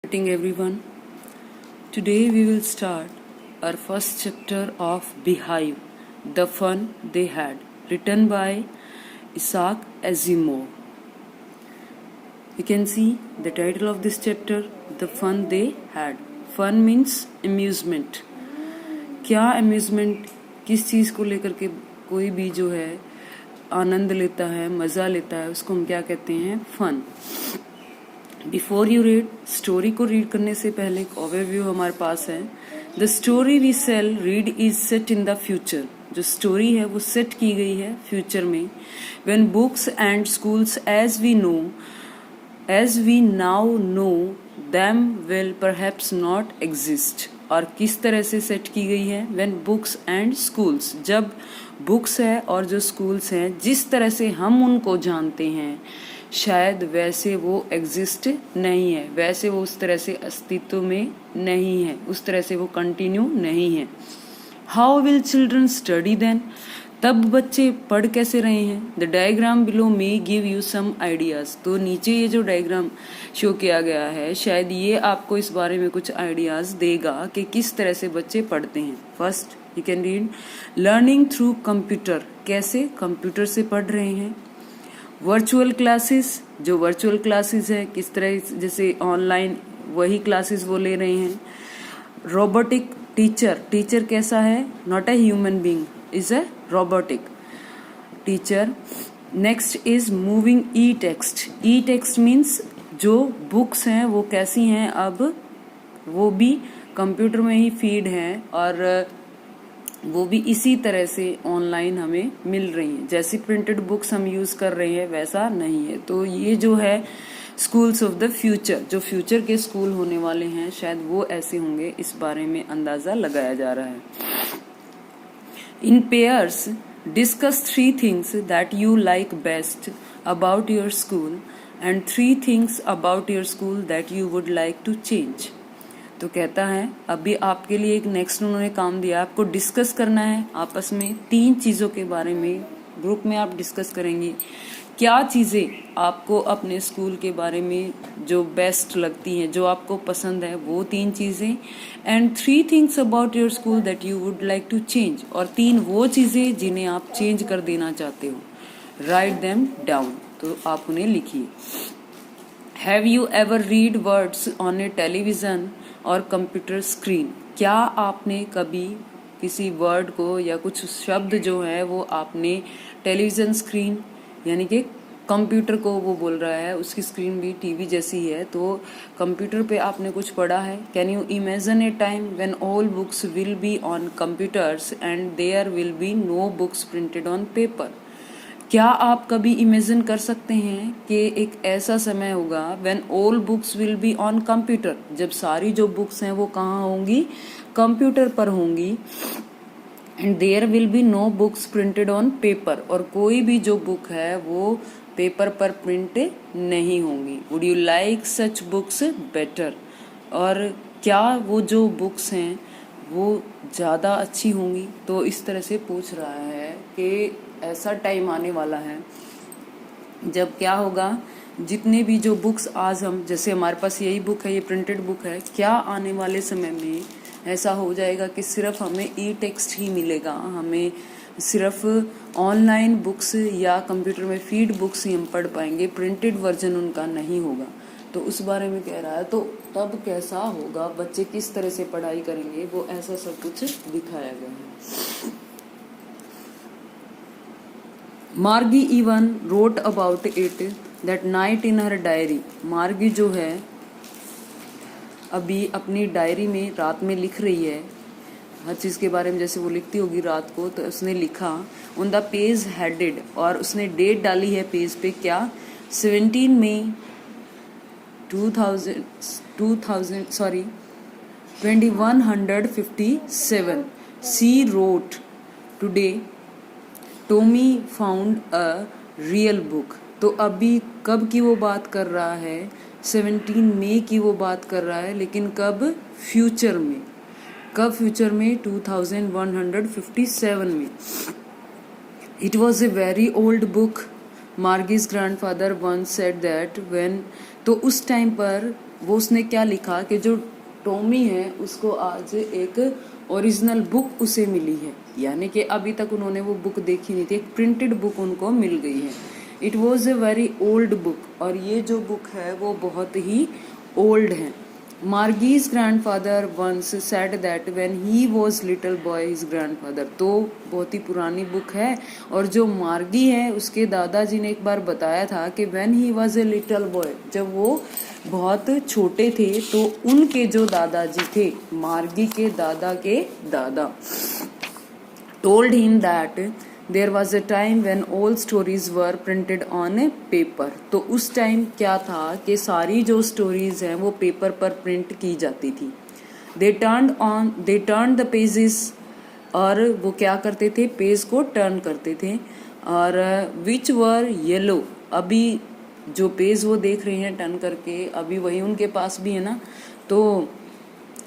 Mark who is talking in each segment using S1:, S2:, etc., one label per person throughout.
S1: Greeting everyone. Today we will start our first chapter of Beehive, The Fun They Had, written by Isaac Asimov. You can see the title of this chapter, The Fun They Had. Fun means amusement. क्या amusement किस चीज़ को लेकर के कोई भी जो है आनंद लेता है, मज़ा लेता है, उसको हम क्या कहते हैं? Fun. Before you read, story को रीड करने से पहले एक ओवरव्यू हमारे पास है. The story we shall read is set in the future. जो स्टोरी है वो सेट की गई है फ्यूचर में. When books and schools as we now know them will perhaps not exist. और किस तरह से सेट की गई है? व्हेन बुक्स एंड स्कूल्स, जब बुक्स है और जो स्कूल्स हैं, जिस तरह से हम उनको जानते हैं शायद वैसे वो एग्जिस्ट नहीं है, वैसे वो उस तरह से अस्तित्व में नहीं है, उस तरह से वो कंटिन्यू नहीं है. How will children study then? तब बच्चे पढ़ कैसे रहे हैं? The diagram below may give you some ideas. तो नीचे ये जो डायग्राम शो किया गया है शायद ये आपको इस बारे में कुछ आइडियाज देगा कि किस तरह से बच्चे पढ़ते हैं. First you can read learning through computer. कैसे? कंप्यूटर से पढ़ रहे हैं. वर्चुअल क्लासेस, जो वर्चुअल क्लासेस है किस तरह जैसे ऑनलाइन वही क्लासेस वो ले रहे हैं. रोबोटिक टीचर, टीचर कैसा है? Not a human being, is a robotic teacher. Next is moving E text. E text means जो बुक्स हैं वो कैसी हैं, अब वो भी कंप्यूटर में ही फीड हैं और वो भी इसी तरह से ऑनलाइन हमें मिल रही हैं. जैसी प्रिंटेड बुक्स हम यूज कर रहे हैं वैसा नहीं है. तो ये जो है स्कूल्स ऑफ द फ्यूचर, जो फ्यूचर के स्कूल होने वाले हैं शायद वो ऐसे होंगे, इस बारे में अंदाजा लगाया जा रहा है. In pairs discuss 3 things that you like best about your school and 3 things about your school that you would like to change. तो कहता है अभी आपके लिए एक नेक्स्ट उन्होंने काम दिया, आपको डिस्कस करना है आपस में 3 चीज़ों के बारे में. ग्रुप में आप डिस्कस करेंगे क्या चीज़ें आपको अपने स्कूल के बारे में जो बेस्ट लगती हैं, जो आपको पसंद है, वो 3 चीज़ें. And 3 things about your school that you would like to change. और 3 वो चीज़ें जिन्हें आप चेंज कर देना चाहते हो. Write them down. तो आप उन्हें लिखिए. Have you ever read words on A television और कंप्यूटर स्क्रीन. क्या आपने कभी किसी वर्ड को या कुछ शब्द जो है वो आपने टेलीविज़न स्क्रीन यानी कि कंप्यूटर को वो बोल रहा है, उसकी स्क्रीन भी टीवी जैसी है, तो कंप्यूटर पे आपने कुछ पढ़ा है. Can you imagine a time when all books will be on computers and there will be no books printed on paper. क्या आप कभी इमेजिन कर सकते हैं कि एक ऐसा समय होगा when all books will be on computer, जब सारी जो बुक्स हैं वो कहाँ होंगी? कंप्यूटर पर होंगी. And there will be no books printed on paper. और कोई भी जो बुक है वो पेपर पर प्रिंट नहीं होंगी. Would you like such books better. और क्या वो जो बुक्स हैं वो ज़्यादा अच्छी होंगी. तो इस तरह से पूछ रहा है कि ऐसा टाइम आने वाला है जब क्या होगा, जितने भी जो बुक्स आज हम, जैसे हमारे पास यही बुक है, ये प्रिंटेड बुक है, क्या आने वाले समय में ऐसा हो जाएगा कि सिर्फ हमें ई टेक्स्ट ही मिलेगा, हमें सिर्फ ऑनलाइन बुक्स या कंप्यूटर में फीड बुक्स ही हम पढ़ पाएंगे, प्रिंटेड वर्जन उनका नहीं होगा. तो उस बारे में कह रहा है. तो तब कैसा होगा, बच्चे किस तरह से पढ़ाई करेंगे, वो ऐसा सब कुछ दिखाया गया है. मार्गी even wrote about it that night in her diary. मार्गी जो है अभी अपनी डायरी में रात में लिख रही है हर चीज़ के बारे में, जैसे वो लिखती होगी रात को. तो उसने लिखा ऑन द पेज हेडेड, और उसने डेट डाली है पेज पे, क्या? 17 मई 2157. She wrote today Tommy found a real book. तो अभी कब की वो बात कर रहा है? 17 मई की वो बात कर रहा है, लेकिन कब? फ्यूचर में. कब फ्यूचर में? 2157 में. It was a very old book. Margie's grandfather once said that when. तो उस टाइम पर वो उसने क्या लिखा कि जो टॉमी है उसको आज एक ओरिजिनल बुक उसे मिली है, यानी कि अभी तक उन्होंने वो बुक देखी नहीं थी, एक प्रिंटेड बुक उनको मिल गई है। It was a very old book, और ये जो बुक है वो बहुत ही ओल्ड है। Margie's grandfather once said that when he was little boy his grandfather, तो बहुत ही पुरानी बुक है। और जो मार्गी है उसके दादाजी ने एक बार बताया था कि when he was a little boy, जब वो बहुत छोटे थे तो उनके जो दादाजी थे, मार्गी के दादा told him that there was a time when all stories were printed on a paper। तो उस टाइम क्या था कि सारी जो स्टोरीज हैं वो पेपर पर प्रिंट की जाती थी। they turned the pages, और वो क्या करते थे, पेज को टर्न करते थे, और which were yellow, अभी जो पेज वो देख रहे हैं टर्न करके अभी वही उनके पास भी है ना, तो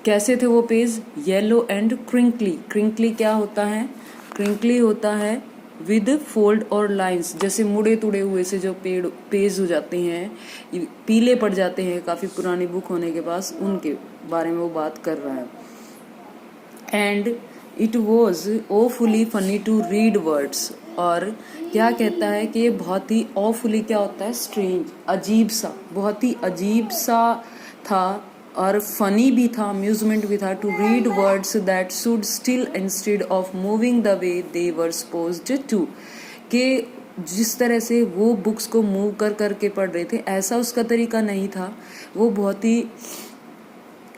S1: कैसे थे वो page, yellow and crinkly. Crinkly क्या होता है, क्रिंकली होता है विद फोल्ड और लाइंस, जैसे मुड़े तुड़े हुए से जो पेज हो जाते हैं, पीले पड़ जाते हैं काफ़ी पुरानी बुक होने के पास, उनके बारे में वो बात कर रहा है। And it was awfully funny to read words, और क्या कहता है कि ये बहुत ही ऑफुली क्या होता है, स्ट्रेंज, अजीब सा, बहुत ही अजीब सा था, और फनी भी था, अम्यूजमेंट भी था, to read words that should still instead of moving the way they were supposed to, कि जिस तरह से वो बुक्स को मूव कर करके पढ़ रहे थे ऐसा उसका तरीका नहीं था। वो बहुत ही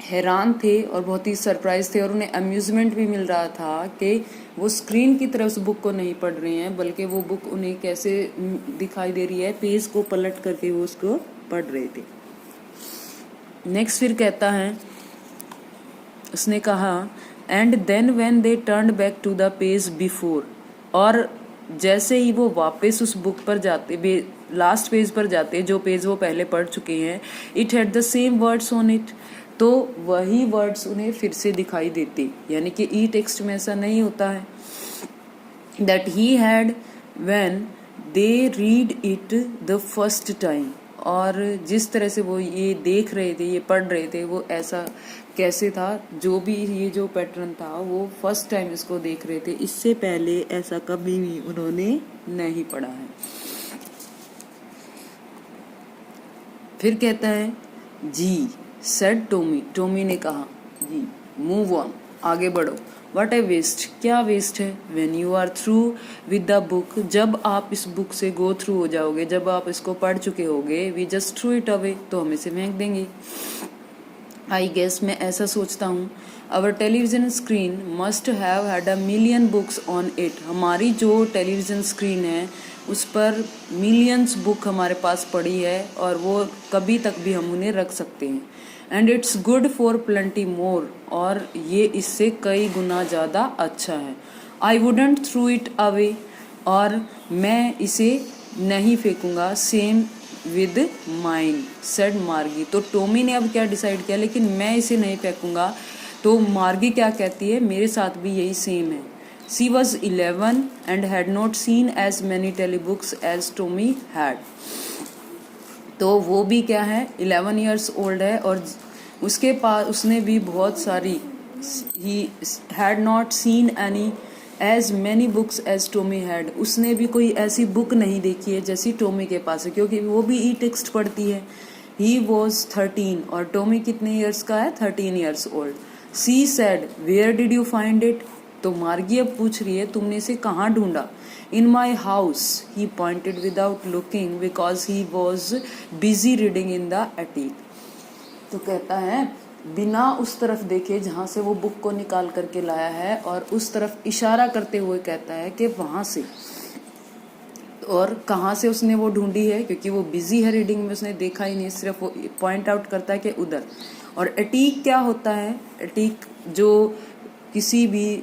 S1: हैरान थे और बहुत ही सरप्राइज थे, और उन्हें अम्यूजमेंट भी मिल रहा था कि वो स्क्रीन की तरफ उस बुक को नहीं पढ़ रहे हैं, बल्कि वो बुक उन्हें कैसे दिखाई दे रही है, पेज को पलट करके वो उसको पढ़ रहे थे। नेक्स्ट फिर कहता है, उसने कहा and then when they turned back to the page before, और जैसे ही वो वापस उस बुक पर जाते, लास्ट पेज पर जाते, जो पेज वो पहले पढ़ चुके हैं, it had the same words on it, तो वही वर्ड्स उन्हें फिर से दिखाई देते, यानी कि ई टेक्स्ट में ऐसा नहीं होता है। That he had when they read it the first time, और जिस तरह से वो ये देख रहे थे, ये पढ़ रहे थे, वो ऐसा कैसे था, जो भी ये जो पैटर्न था वो फर्स्ट टाइम इसको देख रहे थे, इससे पहले ऐसा कभी भी उन्होंने नहीं पढ़ा है। फिर कहता है, जी सेड टोमी, टोमी ने कहा, जी मूव ऑन, आगे बढ़ो। व्हाट ए वेस्ट, क्या वेस्ट है, when you are through with the book, जब आप इस बुक से गो थ्रू हो जाओगे, जब आप इसको पढ़ चुके होगे, we just threw it away, तो हम इसे फेंक देंगे। आई गेस, मैं ऐसा सोचता हूँ, our television screen must have had a million books on it, हमारी जो टेलीविजन स्क्रीन है उस पर मिलियंस बुक हमारे पास पड़ी है, और वो कभी तक भी हम उन्हें रख सकते हैं। And it's good for plenty more, और ये इससे कई गुना ज़्यादा अच्छा है। I wouldn't throw it away, और मैं इसे नहीं फेंकूंगा, same with mine said Margie, तो टोमी ने अब क्या डिसाइड किया, लेकिन मैं इसे नहीं फेंकूंगा, तो मार्गी क्या कहती है, मेरे साथ भी यही सेम है। She was 11 and had not seen as many telebooks as Tommy had, तो वो भी क्या है, 11 ईयर्स ओल्ड है, और उसके पास उसने भी बहुत सारी, he had not seen any as many books as Tommy had, उसने भी कोई ऐसी बुक नहीं देखी है जैसी टोमी के पास है, क्योंकि वो भी ई टेक्स्ट पढ़ती है। ही वॉज 13, और टोमी कितने ईयर्स का है, 13 years old. She said where did you find it, तो मार्गी अब पूछ रही है, तुमने इसे कहाँ ढूंढा। In my house, he pointed without looking because he was busy reading in the attic, तो कहता है बिना उस तरफ देखे जहाँ से वो बुक को निकाल करके लाया है, और उस तरफ इशारा करते हुए कहता है कि वहाँ से, और कहाँ से उसने वो ढूंढी है, क्योंकि वो बिजी है रीडिंग में, उसने देखा ही नहीं, सिर्फ वो पॉइंट आउट करता है कि उधर। और एटीक क्या होता है, एटीक जो किसी भी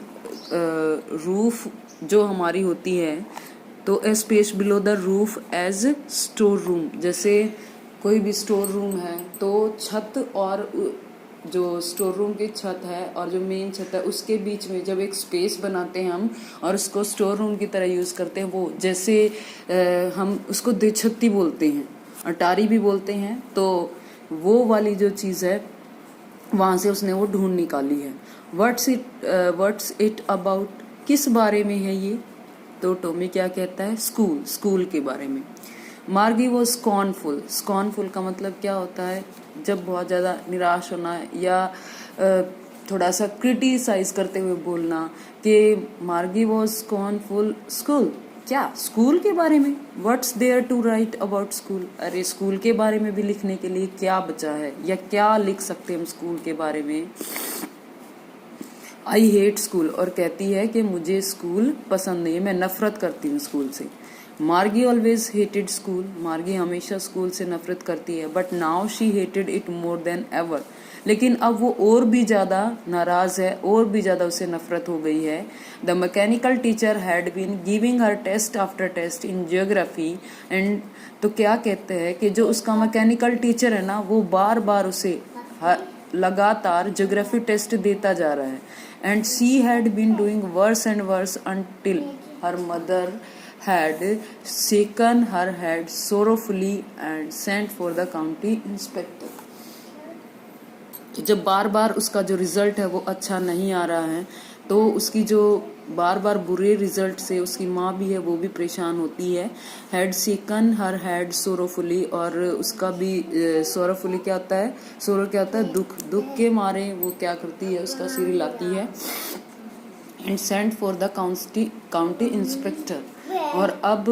S1: रूफ जो हमारी होती है, तो a space below the roof as store room, जैसे कोई भी स्टोर रूम है तो छत और जो स्टोर रूम की छत है और जो मेन छत है उसके बीच में जब एक स्पेस बनाते हैं हम और उसको स्टोर रूम की तरह यूज़ करते हैं, वो जैसे हम उसको देछत्ती बोलते हैं, अटारी भी बोलते हैं, तो वो वाली जो चीज़ है वहाँ से उसने वो ढूंढ निकाली है। व्हाट्स इट अबाउट, किस बारे में है ये? तो टॉमी क्या कहता है? स्कूल के बारे में। मार्गी वो स्कॉनफुल का मतलब क्या होता है? जब बहुत ज़्यादा निराश होना या थोड़ा सा क्रिटिसाइज करते हुए बोलना कि मार्गी वो स्कॉनफुल स्कूल, क्या स्कूल के बारे में? What's there to write about school, अरे स्कूल के बारे में भी लिखने के लिए क्या बचा है, या क्या लिख सकते हैं हम स्कूल के बारे में? आई हेट स्कूल, और कहती है कि मुझे स्कूल पसंद नहीं है, मैं नफरत करती हूँ स्कूल से। मार्गी ऑलवेज हेटेड स्कूल, मार्गी हमेशा स्कूल से नफरत करती है। But now she hated it more than ever, लेकिन अब वो और भी ज़्यादा नाराज़ है, और भी ज़्यादा उसे नफरत हो गई है। The mechanical teacher had been giving her test after test in geography and, तो क्या कहते हैं कि जो उसका मैकेनिकल टीचर है ना, वो बार बार उसे लगातार ज्योग्राफी टेस्ट देता जा रहा है। And she had been doing worse and worse until her mother had shaken her head sorrowfully and sent for the county inspector। जब बार बार उसका जो रिजल्ट है वो अच्छा नहीं आ रहा है, तो उसकी जो बार बार बुरे रिजल्ट से उसकी माँ भी है वो भी परेशान होती है। हैड शेकन हर हेड सोरोफुली, और उसका भी सोरोफुली क्या होता है? सोरो क्या होता है? दुख के मारे वो क्या करती है? उसका सिर हिलाती है। And sent for the county inspector, और अब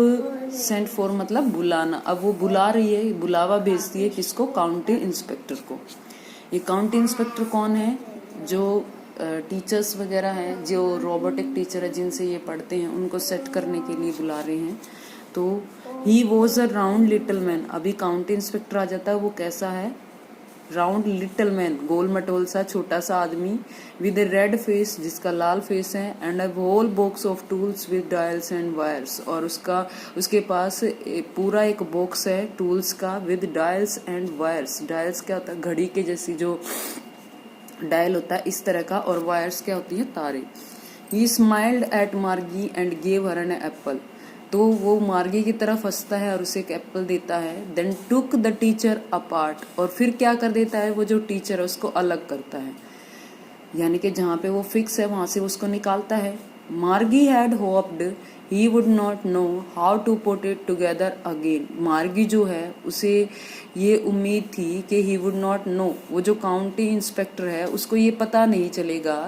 S1: सेंट फॉर मतलब बुलाना, अब वो बुला रही है, बुलावा भेजती है किसको? काउंटी इंस्पेक्टर को। ये काउंटी इंस्पेक्टर कौन है? जो टीचर्स वगैरह हैं, जो रोबोटिक टीचर है जिनसे ये पढ़ते हैं, उनको सेट करने के लिए बुला रहे हैं। तो he was a round little man, अभी काउंटी इंस्पेक्टर आ जाता है, वो कैसा है? राउंड लिटिल मैन, गोल मटोल सा छोटा सा आदमी, विद ए रेड फेस, जिसका लाल फेस है, and a whole box of tools with dials and wires, और उसके पास पूरा एक बॉक्स है टूल्स का, with dials and wires. Dials क्या होता है? घड़ी के जैसी जो डायल होता है इस तरह का, और वायर्स क्या होती है? तारे। He smiled at Margie and gave her an apple, तो वो मार्गी की तरफ हंसता है और उसे एक एप्पल देता है। Then took the teacher apart, और फिर क्या कर देता है? वो जो टीचर है उसको अलग करता है, यानी कि जहाँ पे वो फिक्स है वहाँ से उसको निकालता है। Margie had hoped he would not know how to put it together again, Margie जो है उसे ये उम्मीद थी कि ही वुड नॉट नो, वो जो काउंटी इंस्पेक्टर है उसको ये पता नहीं चलेगा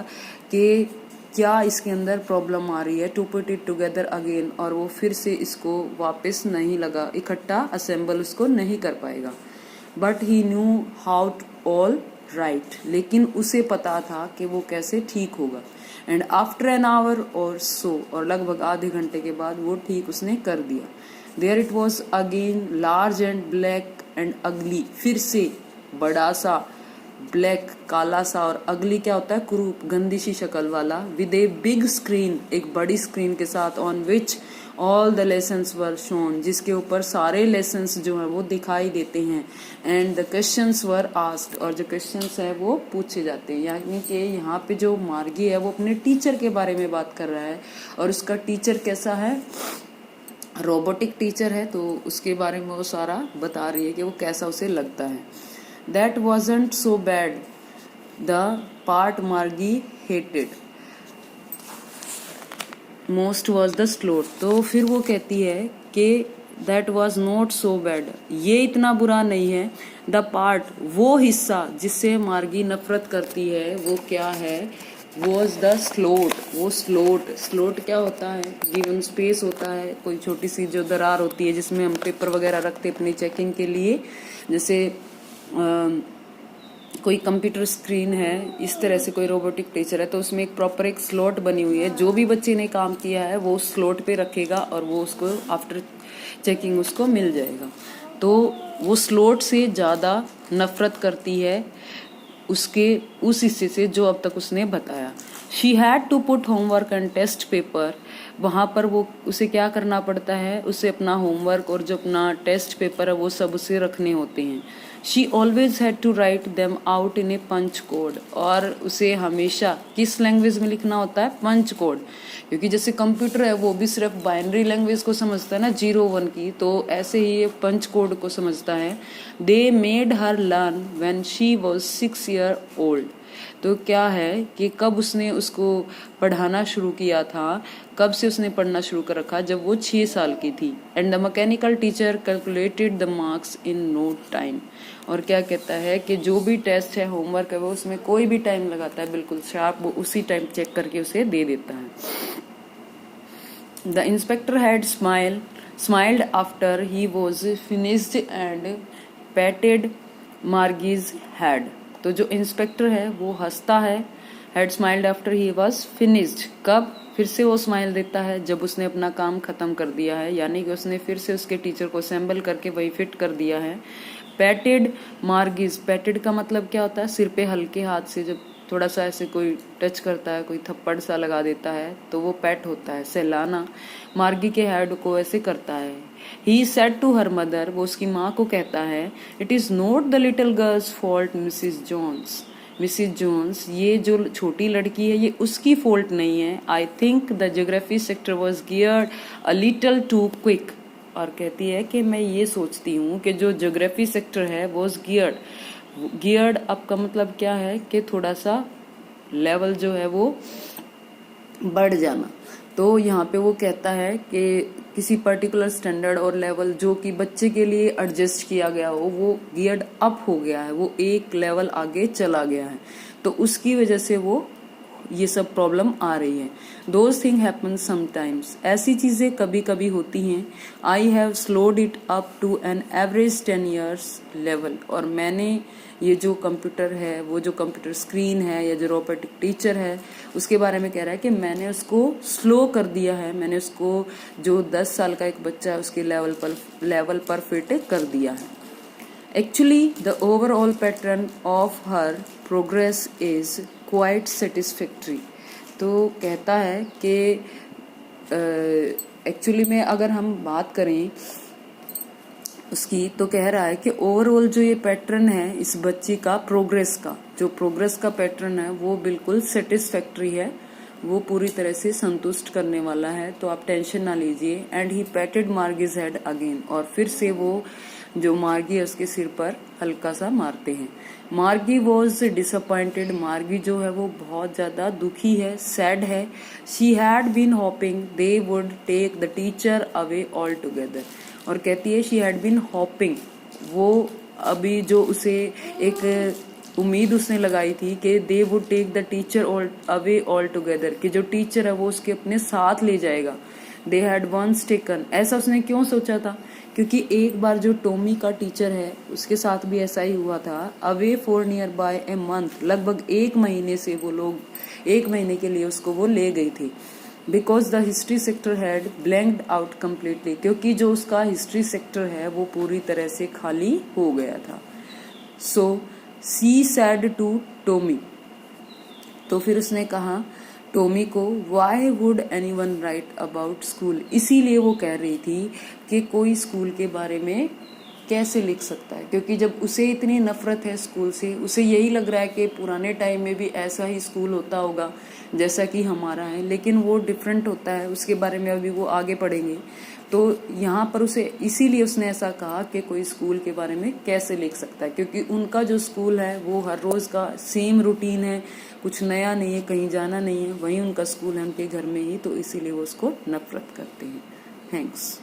S1: कि क्या इसके अंदर प्रॉब्लम आ रही है, to put it together again, और वो फिर से इसको वापस नहीं लगा, इकट्ठा असेंबल उसको नहीं कर पाएगा। But he knew how to all right, लेकिन उसे पता था कि वो कैसे ठीक होगा। एंड आफ्टर एन आवर और सो, और लगभग आधे घंटे के बाद वो ठीक उसने कर दिया। There it was again large and black and ugly, फिर से बड़ा सा, ब्लैक काला सा, और अगली क्या होता है? कुरूप, गंदी सी शक्ल वाला, विद ए बिग स्क्रीन, एक बड़ी स्क्रीन के साथ, on which all the lessons were shown, जिसके ऊपर सारे लेसन्स जो है वो दिखाई देते हैं। And the questions were asked, और जो क्वेश्चंस है वो पूछे जाते हैं। यानी कि यहाँ पे जो मार्गी है वो अपने टीचर के बारे में बात कर रहा है, और उसका टीचर कैसा है? रोबोटिक टीचर है, तो उसके बारे में वो सारा बता रही है कि वो कैसा उसे लगता है। That wasn't so bad, the part Margie hated most was the slot, तो फिर वो कहती है कि that was not so bad, ये इतना बुरा नहीं है। the part, वो हिस्सा जिससे मार्गी नफरत करती है वो क्या है? was the slot, वो स्लोट क्या होता है? गिवन स्पेस होता है, कोई छोटी सी जो दरार होती है जिसमें हम पेपर वगैरह रखते हैं अपनी चेकिंग के लिए। जैसे कोई कंप्यूटर स्क्रीन है, इस तरह से कोई रोबोटिक टीचर है तो उसमें एक प्रॉपर एक स्लॉट बनी हुई है, जो भी बच्चे ने काम किया है वो उस स्लॉट पे रखेगा और वो उसको आफ्टर चेकिंग उसको मिल जाएगा। तो वो स्लॉट से ज़्यादा नफरत करती है उसके उस हिस्से से जो अब तक उसने बताया। She had to put homework and test paper, वहाँ पर वो उसे क्या करना पड़ता है? उसे अपना होमवर्क और जो अपना टेस्ट पेपर है वो सब उसे रखने होते हैं। She always had to write them out in a punch code, और उसे हमेशा किस लैंग्वेज में लिखना होता है, पंच कोड, क्योंकि जैसे कंप्यूटर है वो भी सिर्फ बाइनरी लैंग्वेज को समझता है ना, 0 1 की, तो ऐसे ही ये पंच कोड को समझता है। They made her learn when she was 6 years old. तो क्या है कि कब उसने उसको पढ़ाना शुरू किया था, कब से उसने पढ़ना शुरू कर रखा, जब वो 6 साल की थी। And the mechanical teacher calculated the marks in no time. और क्या कहता है कि जो भी टेस्ट है, होमवर्क है, वो उसमें कोई भी टाइम लगाता है, बिल्कुल शार्प, वो उसी टाइम चेक करके उसे दे देता है। The inspector had smiled after he was finished and patted Margie's head. तो जो इंस्पेक्टर है वो हंसता है, had smiled after he was finished, कब, फिर से वो स्माइल देता है जब उसने अपना काम खत्म कर दिया है, यानी कि उसने फिर से उसके टीचर को असेंबल करके वही फिट कर दिया है। पैटेड मार्गीज, पैटेड का मतलब क्या होता है, सिर पे हल्के हाथ से जब थोड़ा सा ऐसे कोई टच करता है, कोई थप्पड़ सा लगा देता है, तो वो पैट होता है, सहलाना। मार्गी के हेड को ऐसे करता है। He said to her mother, वो उसकी माँ को कहता है, it is not the little girl's fault Mrs Jones. Mrs Jones, ये जो छोटी लड़की है ये उसकी फॉल्ट नहीं है। I think the geography sector was geared a little too quick. और कहती है कि मैं ये सोचती हूँ कि जो ज्योग्राफी सेक्टर है वॉज गियर्ड अप का मतलब क्या है कि थोड़ा सा लेवल जो है वो बढ़ जाना। तो यहाँ पे वो कहता है कि किसी पर्टिकुलर स्टैंडर्ड और लेवल जो कि बच्चे के लिए एडजस्ट किया गया हो, वो गियर्ड अप हो गया है, वो एक लेवल आगे चला गया है, तो उसकी वजह से वो ये सब प्रॉब्लम आ रही है। दोज थिंग हैपन समटाइम्स, ऐसी चीजें कभी कभी होती हैं। I have slowed it up to an average 10 years level, और मैंने ये जो कंप्यूटर है, वो जो कंप्यूटर स्क्रीन है या जो रोबोटिक टीचर है, उसके बारे में कह रहा है कि मैंने उसको स्लो कर दिया है, मैंने उसको जो 10 साल का एक बच्चा है उसके लेवल पर फिट कर दिया है। Actually the overall pattern of her progress is quite satisfactory. तो कहता है कि एक्चुअली में अगर हम बात करें उसकी, तो कह रहा है कि ओवरऑल जो ये पैटर्न है इस बच्ची का प्रोग्रेस का, जो प्रोग्रेस का पैटर्न है वो बिल्कुल सेटिस्फैक्ट्री है, वो पूरी तरह से संतुष्ट करने वाला है, तो आप टेंशन ना लीजिए। And he patted Margie's head again, और फिर से वो जो मार्गी है उसके सिर पर हल्का सा मारते हैं। मार्गी वॉज डिसअपॉइंटेड, मार्गी जो है वो बहुत ज्यादा दुखी है, सैड है। She had been hoping they would take the teacher away all together, और कहती है शी हैड बीन होपिंग, वो अभी जो उसे एक उम्मीद उसने लगाई थी कि they would take the teacher away all together, कि जो टीचर है वो उसके अपने साथ ले जाएगा। दे हैड वंस टेकन, ऐसा उसने क्यों सोचा था, क्योंकि एक बार जो टॉमी का टीचर है उसके साथ भी ऐसा ही हुआ था। Away for near by a month, लगभग 1 महीने से वो लोग 1 महीने के लिए उसको वो ले गई थी। Because the history sector had blanked out completely, क्योंकि जो उसका हिस्ट्री सेक्टर है वो पूरी तरह से खाली हो गया था। सो सी सैड टू टॉमी, तो फिर उसने कहा टॉमी को, why would any one right about school, इसीलिए वो कह रही थी कि कोई स्कूल के बारे में कैसे लिख सकता है, क्योंकि जब उसे इतनी नफरत है स्कूल से, उसे यही लग रहा है कि पुराने टाइम में भी ऐसा ही स्कूल होता होगा जैसा कि हमारा है, लेकिन वो डिफरेंट होता है, उसके बारे में अभी वो आगे पढ़ेंगे। तो यहाँ पर उसे इसीलिए उसने ऐसा कहा कि कोई स्कूल के बारे में कैसे लिख सकता है, क्योंकि उनका जो स्कूल है वो हर रोज का सेम रूटीन है, कुछ नया नहीं है, कहीं जाना नहीं है, वहीं उनका स्कूल है उनके घर में ही, तो इसीलिए वो उसको नफरत करते हैं। थैंक्स।